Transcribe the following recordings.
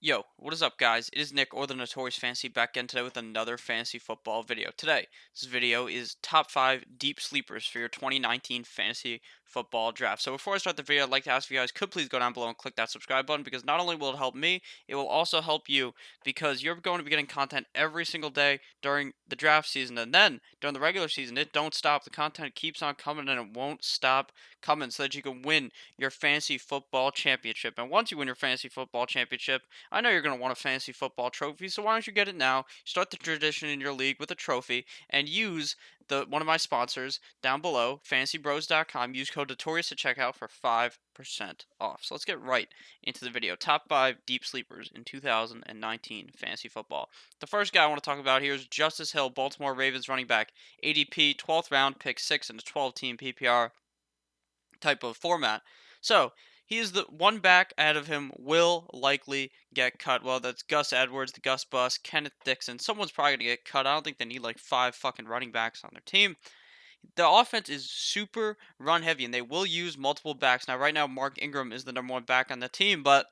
Yo, what is up, guys? It is Nick, or the Notorious Fantasy, back again today with another fantasy football video. Today, this video is top 5 deep sleepers for your 2019 fantasy football draft. So before I start the video, I'd like to ask if you guys could please go down below and click that subscribe button, because not only will it help me, it will also help you, because you're going to be getting content every single day during the draft season, and then during the regular season. It don't stop. The content keeps on coming, and it won't stop coming, so that you can win your fantasy football championship. And once you win your fantasy football championship, I know you're going to want a fantasy football trophy, so why don't you get it now? Start the tradition in your league with a trophy and use one of my sponsors down below, fantasybros.com. Use code Notorious at checkout for 5% off. So let's get right into the video. Top 5 deep sleepers in 2019 fantasy football. The first guy I want to talk about here is Justice Hill, Baltimore Ravens running back, ADP 12th round, pick 6 in a 12-team PPR type of format. So he is the one back out of him will likely get cut. Well, that's Gus Edwards, the Gus Bus, Kenneth Dixon. Someone's probably gonna get cut. I don't think they need like 5 fucking running backs on their team. The offense is super run heavy, and they will use multiple backs. Now, right now, Mark Ingram is the number one back on the team, but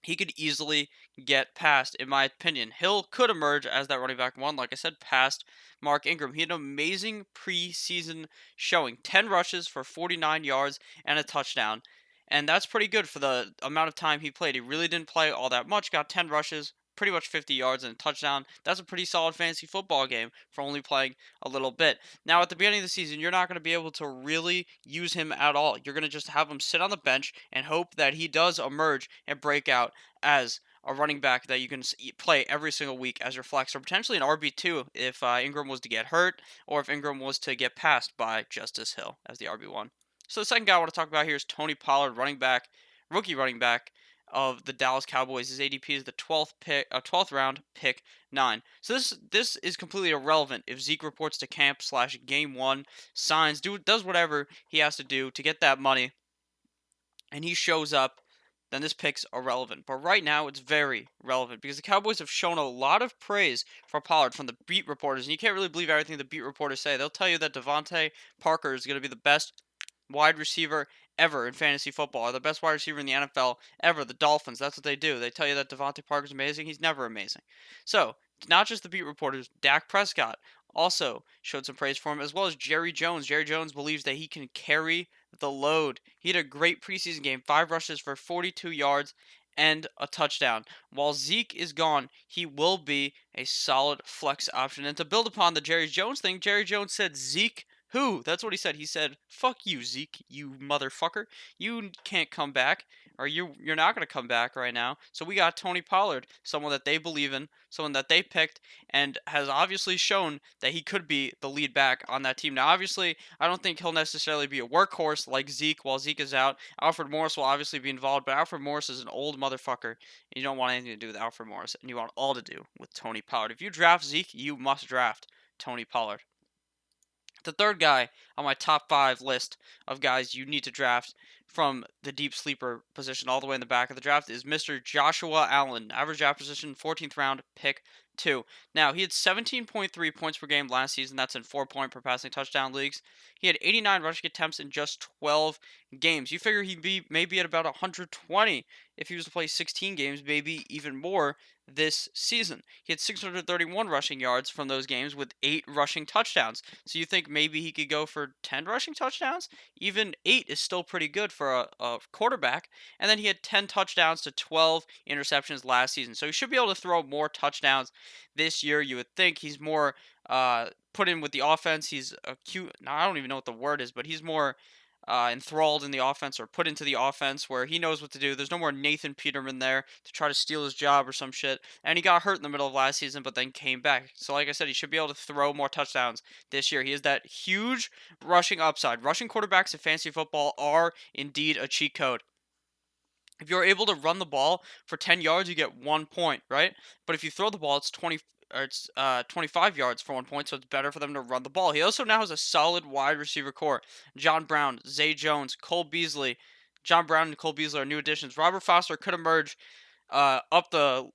he could easily get past, in my opinion. Hill could emerge as that running back one, like I said, past Mark Ingram. He had an amazing preseason showing 10 rushes for 49 yards and a touchdown. And that's pretty good for the amount of time he played. He really didn't play all that much, got 10 rushes, pretty much 50 yards and a touchdown. That's a pretty solid fantasy football game for only playing a little bit. Now, at the beginning of the season, you're not going to be able to really use him at all. You're going to just have him sit on the bench and hope that he does emerge and break out as a running back that you can play every single week as your flex, or potentially an RB2 if Ingram was to get hurt, or if Ingram was to get passed by Justice Hill as the RB1. So the second guy I want to talk about here is Tony Pollard, running back, rookie running back of the Dallas Cowboys. His ADP is the 12th round, pick 9. So this is completely irrelevant if Zeke reports to camp slash game one, signs, does whatever he has to do to get that money, and he shows up, then this pick's irrelevant. But right now, it's very relevant because the Cowboys have shown a lot of praise for Pollard from the beat reporters, and you can't really believe everything the beat reporters say. They'll tell you that Devontae Parker is going to be the best wide receiver ever in fantasy football, or the best wide receiver in the NFL ever. The Dolphins, that's what they do. They tell you that Devontae Parker's amazing. He's never amazing. So, not just the beat reporters, Dak Prescott also showed some praise for him, as well as Jerry Jones. Jerry Jones believes that he can carry the load. He had a great preseason game, 5 rushes for 42 yards and a touchdown. While Zeke is gone, he will be a solid flex option. And to build upon the Jerry Jones thing, Jerry Jones said, Zeke who? That's what he said. He said, "Fuck you, Zeke, you motherfucker. You can't come back, or you're not gonna come back right now." So we got Tony Pollard, someone that they believe in, someone that they picked, and has obviously shown that he could be the lead back on that team. Now, obviously, I don't think he'll necessarily be a workhorse like Zeke while Zeke is out. Alfred Morris will obviously be involved, but Alfred Morris is an old motherfucker. You don't want anything to do with Alfred Morris, and you want all to do with Tony Pollard. If you draft Zeke, you must draft Tony Pollard. The third guy on my top 5 list of guys you need to draft from the deep sleeper position all the way in the back of the draft is Mr. Joshua Allen. Average draft position, 14th round, pick 2. Now, he had 17.3 points per game last season. That's in 4-point per passing touchdown leagues. He had 89 rushing attempts in just 12 games. You figure he'd be maybe at about 120 if he was to play 16 games, maybe even more this season. He had 631 rushing yards from those games with 8 rushing touchdowns. So you think maybe he could go for 10 rushing touchdowns? Even 8 is still pretty good for a quarterback. And then he had 10 touchdowns to 12 interceptions last season. So he should be able to throw more touchdowns this year. You would think he's more put in with the offense. He's acute. Now, I don't even know what the word is, but he's more enthralled in the offense, or put into the offense, where he knows what to do. There's no more Nathan Peterman there to try to steal his job or some shit. And he got hurt in the middle of last season, but then came back. So like I said, he should be able to throw more touchdowns this year. He has that huge rushing upside. Rushing quarterbacks in fantasy football are indeed a cheat code. If you're able to run the ball for 10 yards, you get 1 point, right? But if you throw the ball, it's 20 or it's 25 yards for 1 point, so it's better for them to run the ball. He also now has a solid wide receiver core. John Brown, Zay Jones, Cole Beasley. John Brown and Cole Beasley are new additions. Robert Foster could emerge up the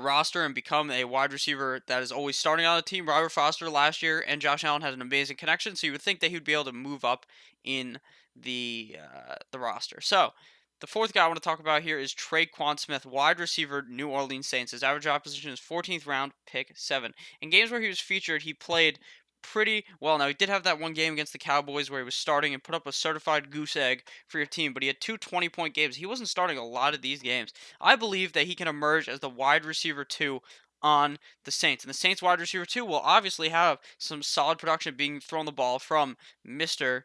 roster and become a wide receiver that is always starting on the team. Robert Foster last year and Josh Allen had an amazing connection, so you would think that he would be able to move up in the roster. So The fourth guy I want to talk about here is TreQuan Smith, wide receiver, New Orleans Saints. His average draft position is 14th round, pick 7. In games where he was featured, he played pretty well. Now, he did have that one game against the Cowboys where he was starting and put up a certified goose egg for your team, but he had two 20-point games. He wasn't starting a lot of these games. I believe that he can emerge as the wide receiver 2 on the Saints. And the Saints wide receiver 2 will obviously have some solid production being thrown the ball from Mr.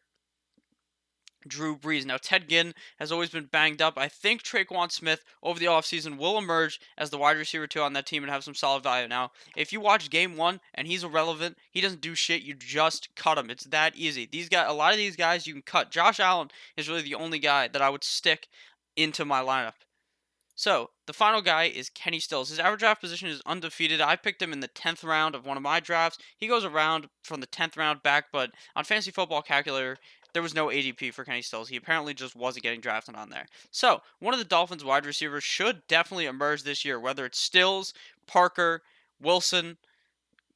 Drew Brees. Now, Ted Ginn has always been banged up. I think TreQuan Smith over the offseason will emerge as the wide receiver 2 on that team and have some solid value. Now, if you watch game 1 and he's irrelevant, he doesn't do shit, you just cut him. It's that easy. These guys, a lot of these guys you can cut. Josh Allen is really the only guy that I would stick into my lineup. So, the final guy is Kenny Stills. His average draft position is undefeated. I picked him in the 10th round of one of my drafts. He goes around from the 10th round back, but on Fantasy Football Calculator, there was no ADP for Kenny Stills. He apparently just wasn't getting drafted on there. So, one of the Dolphins wide receivers should definitely emerge this year, whether it's Stills, Parker, Wilson,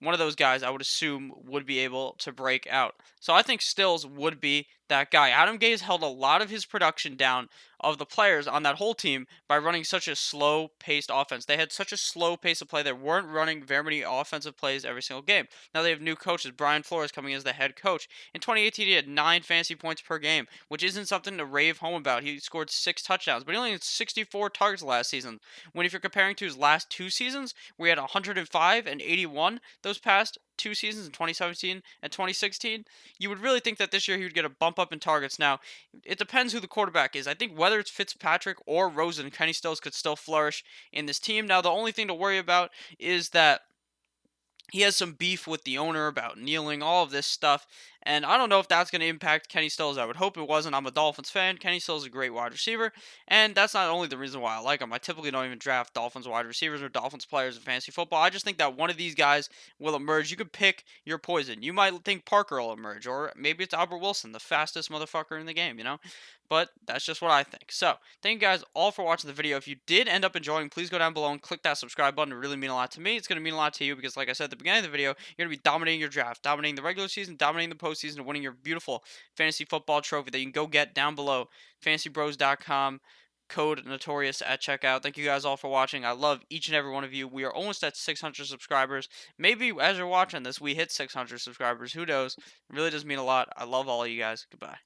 one of those guys I would assume would be able to break out. So I think Stills would be that guy. Adam Gase held a lot of his production down of the players on that whole team by running such a slow-paced offense. They had such a slow pace of play. They weren't running very many offensive plays every single game. Now they have new coaches. Brian Flores coming as the head coach. In 2018, he had 9 fantasy points per game, which isn't something to rave home about. He scored 6 touchdowns, but he only had 64 targets last season. When if you're comparing to his last 2 seasons, we had 105 and 81 those past 2 seasons in 2017 and 2016, you would really think that this year he would get a bump up in targets. Now, it depends who the quarterback is. I think whether it's Fitzpatrick or Rosen, Kenny Stills could still flourish in this team. Now, the only thing to worry about is that he has some beef with the owner about kneeling, all of this stuff. And I don't know if that's going to impact Kenny Stills. I would hope it wasn't. I'm a Dolphins fan. Kenny Stills is a great wide receiver. And that's not only the reason why I like him. I typically don't even draft Dolphins wide receivers or Dolphins players in fantasy football. I just think that one of these guys will emerge. You can pick your poison. You might think Parker will emerge. Or maybe it's Albert Wilson, the fastest motherfucker in the game, you know? But that's just what I think. So, thank you guys all for watching the video. If you did end up enjoying, please go down below and click that subscribe button. It really means a lot to me. It's going to mean a lot to you because, like I said at the beginning of the video, you're going to be dominating your draft, dominating the regular season, dominating the postseason, and winning your beautiful fantasy football trophy that you can go get down below. FantasyBros.com. Code Notorious at checkout. Thank you guys all for watching. I love each and every one of you. We are almost at 600 subscribers. Maybe as you're watching this, we hit 600 subscribers. Who knows? It really does mean a lot. I love all of you guys. Goodbye.